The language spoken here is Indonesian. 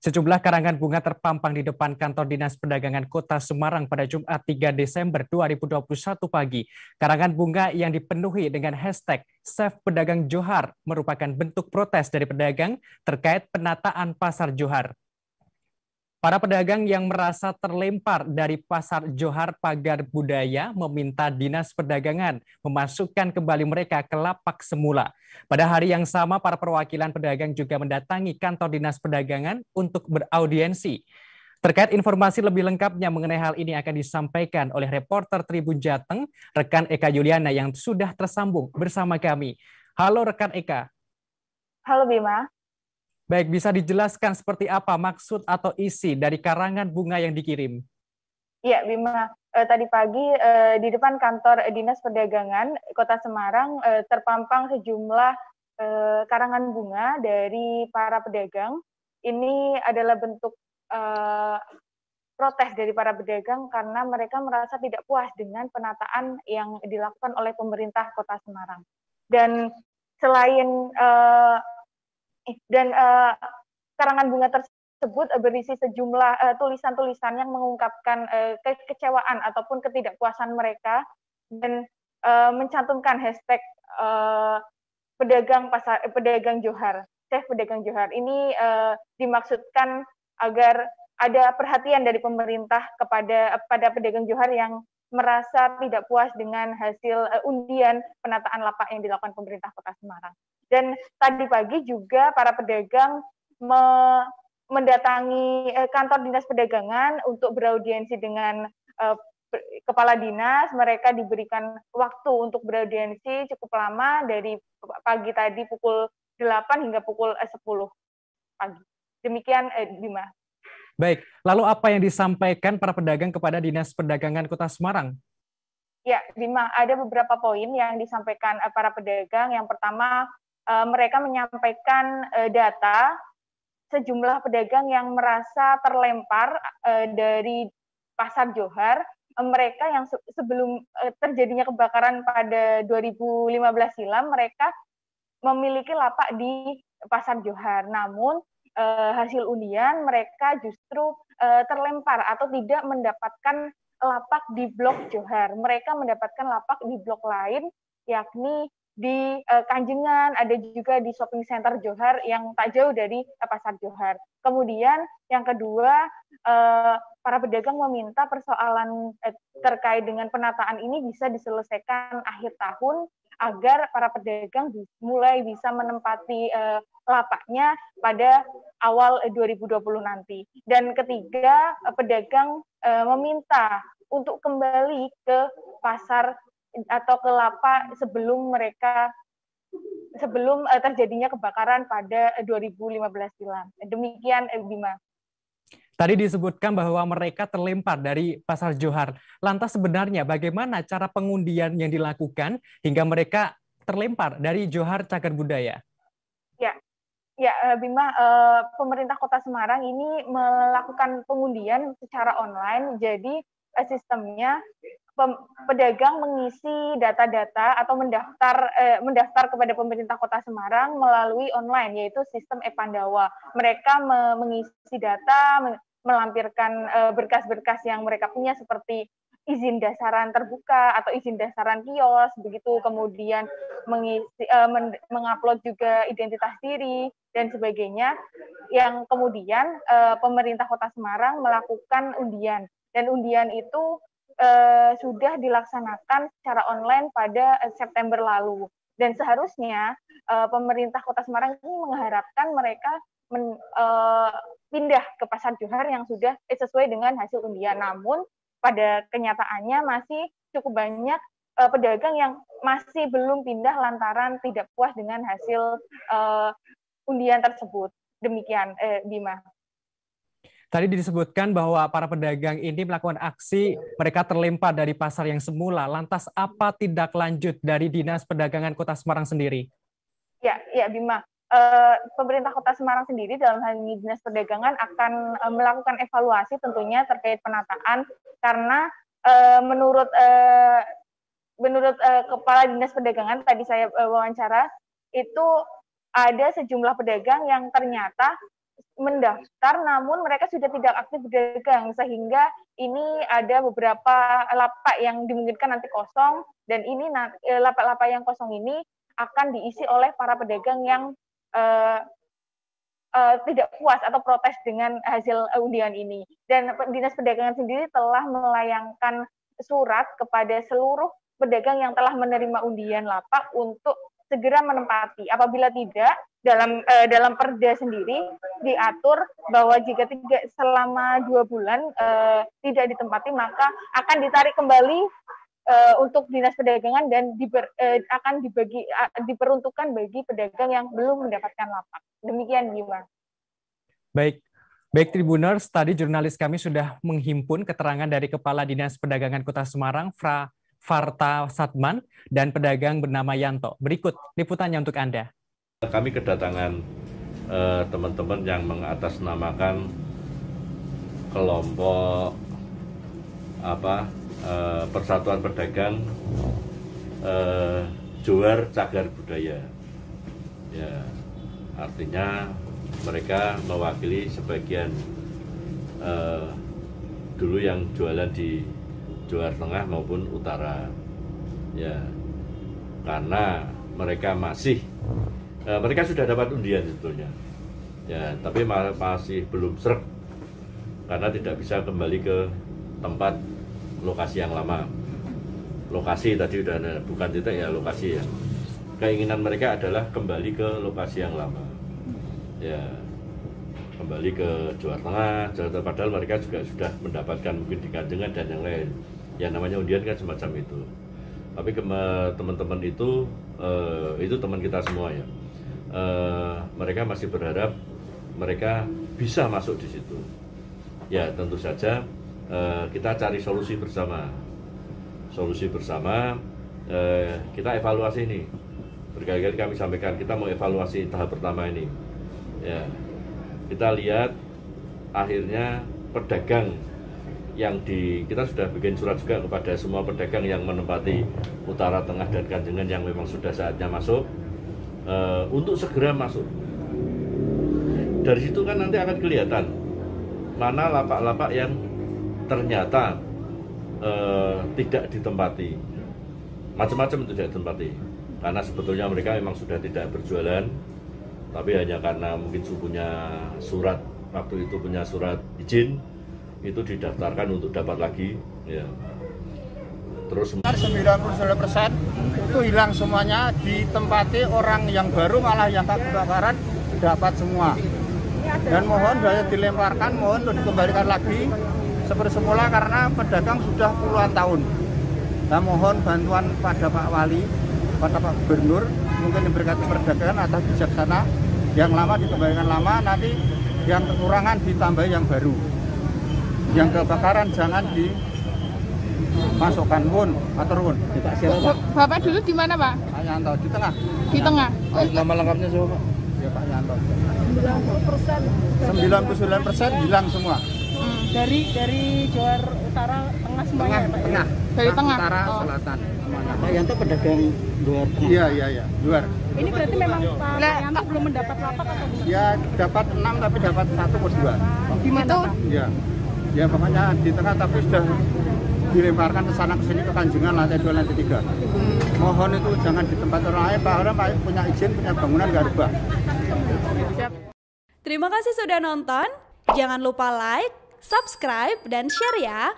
Sejumlah karangan bunga terpampang di depan kantor Dinas Perdagangan Kota Semarang pada Jumat 3 Desember 2021 pagi. Karangan bunga yang dipenuhi dengan hashtag Save Pedagang Johar merupakan bentuk protes dari pedagang terkait penataan Pasar Johar. Para pedagang yang merasa terlempar dari Pasar Johar Pagar Budaya meminta Dinas Perdagangan memasukkan kembali mereka ke lapak semula. Pada hari yang sama, para perwakilan pedagang juga mendatangi kantor Dinas Perdagangan untuk beraudiensi. Terkait informasi lebih lengkapnya mengenai hal ini akan disampaikan oleh reporter Tribun Jateng, rekan Eka Yuliana yang sudah tersambung bersama kami. Halo rekan Eka. Halo Bima. Baik, bisa dijelaskan seperti apa maksud atau isi dari karangan bunga yang dikirim? Iya Bima, tadi pagi di depan kantor Dinas Perdagangan Kota Semarang terpampang sejumlah karangan bunga dari para pedagang. Ini adalah bentuk protes dari para pedagang karena mereka merasa tidak puas dengan penataan yang dilakukan oleh pemerintah Kota Semarang. Dan selain karangan bunga tersebut berisi sejumlah tulisan-tulisan yang mengungkapkan kekecewaan ataupun ketidakpuasan mereka dan mencantumkan hashtag pedagang Johar, Save Pedagang Johar. Ini dimaksudkan agar ada perhatian dari pemerintah pada pedagang Johar yang merasa tidak puas dengan hasil undian penataan lapak yang dilakukan pemerintah Kota Semarang. Dan tadi pagi juga para pedagang mendatangi kantor Dinas Perdagangan untuk beraudiensi dengan kepala dinas. Mereka diberikan waktu untuk beraudiensi cukup lama dari pagi tadi pukul 8 hingga pukul 10 pagi. Demikian Bima. Baik, lalu apa yang disampaikan para pedagang kepada Dinas Perdagangan Kota Semarang? Ya, Bima, ada beberapa poin yang disampaikan para pedagang. Yang pertama, mereka menyampaikan data sejumlah pedagang yang merasa terlempar dari Pasar Johar. Mereka yang sebelum terjadinya kebakaran pada 2015 silam, mereka memiliki lapak di Pasar Johar. Namun hasil undian mereka justru terlempar atau tidak mendapatkan lapak di Blok Johar. Mereka mendapatkan lapak di blok lain, yakni di Kanjengan, ada juga di shopping center Johar yang tak jauh dari Pasar Johar. Kemudian yang kedua, para pedagang meminta persoalan terkait dengan penataan ini bisa diselesaikan akhir tahun agar para pedagang mulai bisa menempati lapaknya pada awal 2020 nanti. Dan ketiga, pedagang meminta untuk kembali ke pasar atau ke lapak sebelum terjadinya kebakaran pada 2015 silam. Demikian Bima. Tadi disebutkan bahwa mereka terlempar dari Pasar Johar. Lantas sebenarnya bagaimana cara pengundian yang dilakukan hingga mereka terlempar dari Johar Cagar Budaya? Ya, Bima, pemerintah Kota Semarang ini melakukan pengundian secara online. Jadi sistemnya pedagang mengisi data-data atau mendaftar kepada pemerintah Kota Semarang melalui online, yaitu sistem e-Pandawa. Mereka mengisi data, melampirkan berkas-berkas yang mereka punya seperti izin dasaran terbuka atau izin dasaran kios, begitu, kemudian mengupload juga identitas diri dan sebagainya, yang kemudian pemerintah Kota Semarang melakukan undian, dan undian itu sudah dilaksanakan secara online pada September lalu. Dan seharusnya pemerintah Kota Semarang ini mengharapkan mereka pindah ke Pasar Johar yang sudah sesuai dengan hasil undian. Namun pada kenyataannya masih cukup banyak pedagang yang masih belum pindah lantaran tidak puas dengan hasil undian tersebut. Demikian, Bima. Tadi disebutkan bahwa para pedagang ini melakukan aksi, mereka terlempar dari pasar yang semula. Lantas apa tindak lanjut dari Dinas Perdagangan Kota Semarang sendiri? Ya, Bima. Pemerintah Kota Semarang sendiri dalam hal ini Dinas Perdagangan akan melakukan evaluasi tentunya terkait penataan, karena menurut Kepala Dinas Perdagangan tadi saya wawancara, itu ada sejumlah pedagang yang ternyata mendaftar namun mereka sudah tidak aktif berdagang, sehingga ini ada beberapa lapak yang dimungkinkan nanti kosong, dan ini lapak-lapak yang kosong ini akan diisi oleh para pedagang yang tidak puas atau protes dengan hasil undian ini. Dan Dinas Perdagangan sendiri telah melayangkan surat kepada seluruh pedagang yang telah menerima undian lapak untuk segera menempati. Apabila tidak, dalam perda sendiri diatur bahwa jika selama 2 bulan tidak ditempati, maka akan ditarik kembali untuk Dinas Perdagangan dan akan diperuntukkan bagi pedagang yang belum mendapatkan lapak. Demikian, Bima. Baik Tribuners, tadi jurnalis kami sudah menghimpun keterangan dari Kepala Dinas Perdagangan Kota Semarang, Farta Satman, dan pedagang bernama Yanto. Berikut liputannya untuk Anda. Kami kedatangan teman-teman yang mengatasnamakan kelompok Persatuan Pedagang Johar Cagar Budaya. Ya, artinya mereka mewakili sebagian dulu yang jualan di Johar Tengah maupun Utara, ya, karena mereka mereka sudah dapat undian sebetulnya, ya, tapi masih belum sreg karena tidak bisa kembali ke tempat lokasi yang lama. Lokasi tadi udah ada, bukan titik ya, lokasi ya. Keinginan mereka adalah kembali ke lokasi yang lama, ya, kembali ke Johar Tengah, padahal mereka juga sudah mendapatkan mungkin di Kanjengan dan yang lain. Ya namanya undian kan semacam itu. Tapi teman-teman itu teman kita semua ya. Mereka masih berharap mereka bisa masuk di situ. Ya tentu saja kita cari solusi bersama. Kita evaluasi ini. Berkali-kali kami sampaikan kita mau evaluasi tahap pertama ini. Ya, kita lihat akhirnya pedagang yang kita sudah bikin surat juga kepada semua pedagang yang menempati Utara, Tengah, dan Kanjengan yang memang sudah saatnya masuk untuk segera masuk. Dari situ kan nanti akan kelihatan mana lapak-lapak yang ternyata tidak ditempati, macam-macam itu tidak ditempati, karena sebetulnya mereka memang sudah tidak berjualan, tapi hanya karena mungkin punya surat, waktu itu punya surat izin, itu didaftarkan untuk dapat lagi, ya. Terus 99% itu hilang semuanya, ditempati orang yang baru, malah yang kebakaran dapat semua. Dan mohon saya dilemparkan, mohon untuk dikembalikan lagi seperti semula karena pedagang sudah puluhan tahun. Nah, mohon bantuan pada Pak Wali, pada Pak Gubernur, mungkin diberikan perdagangan atau bijaksana, yang lama dikembalikan lama, nanti yang kekurangan ditambah yang baru. Yang kebakaran jangan dimasukkan, Atur. Bapak dulu di mana, Pak? Pak Yanto, di tengah. Di tengah. Nama lengkapnya siapa, Pak? Ya, Pak Yanto. 99% hilang semua. Dari Johar Utara, Tengah semuanya, Pak? Tengah. Dari tengah. Utara, Selatan. Pak Yanto pedagang Johar. Iya, Johar. Ini berarti memang Pak Yanto belum mendapat lapak atau gimana? Ya, dapat 6 tapi dapat 1 per 2. Di mana? Iya. Ya pokoknya di tengah, tapi sudah dilemparkan ke sana ke sini, ke Kanjengan lantai 2, lantai 3. Mohon itu jangan di tempat orang lain, Pak punya izin, punya bangunan nggak rubah. Terima kasih sudah nonton. Jangan lupa like, subscribe, dan share ya.